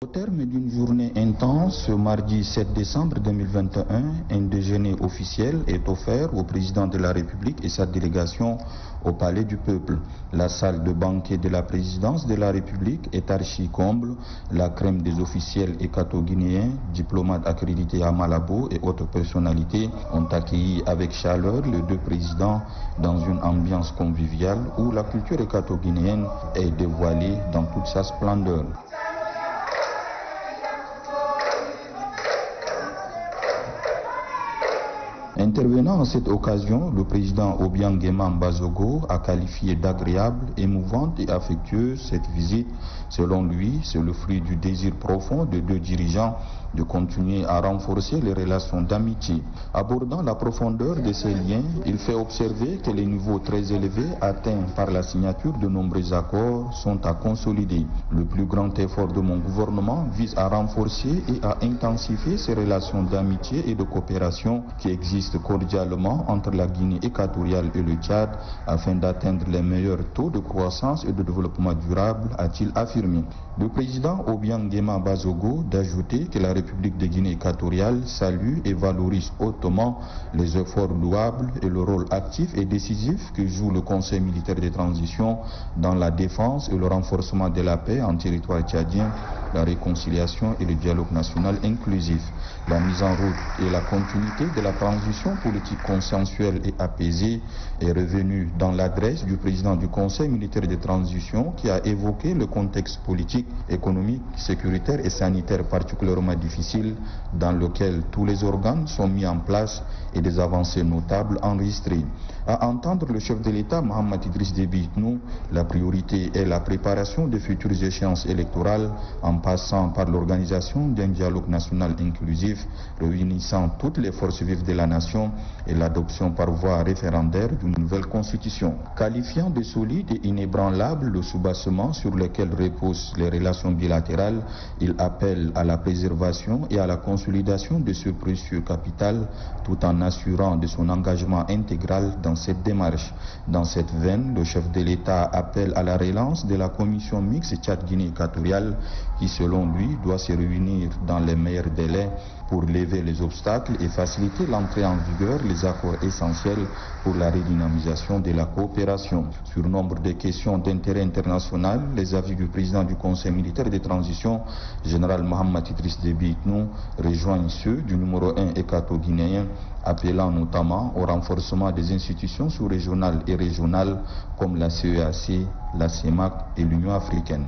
Au terme d'une journée intense, ce mardi 7 décembre 2021, un déjeuner officiel est offert au président de la République et sa délégation au Palais du Peuple. La salle de banquet de la présidence de la République est archi-comble. La crème des officiels équato-guinéens, diplomates accrédités à Malabo et autres personnalités ont accueilli avec chaleur les deux présidents dans une ambiance conviviale où la culture équato-guinéenne est dévoilée dans toute sa splendeur. Intervenant à cette occasion, le président Obiang Bazogo a qualifié d'agréable, émouvante et affectueuse cette visite. Selon lui, c'est le fruit du désir profond de deux dirigeants de continuer à renforcer les relations d'amitié. Abordant la profondeur de ces liens, il fait observer que les niveaux très élevés atteints par la signature de nombreux accords sont à consolider. Le plus grand effort de mon gouvernement vise à renforcer et à intensifier ces relations d'amitié et de coopération qui existent cordialement entre la Guinée équatoriale et le Tchad afin d'atteindre les meilleurs taux de croissance et de développement durable, a-t-il affirmé. Le président Obiang Bazogo d'ajouter que la République de Guinée équatoriale salue et valorise hautement les efforts louables et le rôle actif et décisif que joue le Conseil militaire de transition dans la défense et le renforcement de la paix en territoire tchadien, la réconciliation et le dialogue national inclusif. La mise en route et la continuité de la transition politique consensuelle et apaisée est revenue dans l'adresse du président du Conseil militaire de transition qui a évoqué le contexte politique, économique, sécuritaire et sanitaire particulièrement difficile dans lequel tous les organes sont mis en place et des avancées notables enregistrées. À entendre le chef de l'État, Mohamed Idriss Déby Itno, la priorité est la préparation des futures échéances électorales en passant par l'organisation d'un dialogue national inclusif réunissant toutes les forces vives de la nation et l'adoption par voie référendaire d'une nouvelle constitution. Qualifiant de solide et inébranlable le soubassement sur lequel reposent les relations bilatérales, il appelle à la préservation et à la consolidation de ce précieux capital tout en assurant de son engagement intégral dans cette démarche. Dans cette veine, le chef de l'État appelle à la relance de la commission mixte Tchad-Guinée équatoriale qui, selon lui, doit se réunir dans les meilleurs délais pour lever les obstacles et faciliter l'entrée en vigueur des accords essentiels pour la redynamisation de la coopération. Sur nombre de questions d'intérêt international, les avis du président du Conseil militaire de transition, général Mohamed Idriss Déby Itno, rejoignent ceux du numéro 1 équato-guinéen, appelant notamment au renforcement des institutions sous-régionales et régionales comme la CEAC, la CEMAC et l'Union africaine.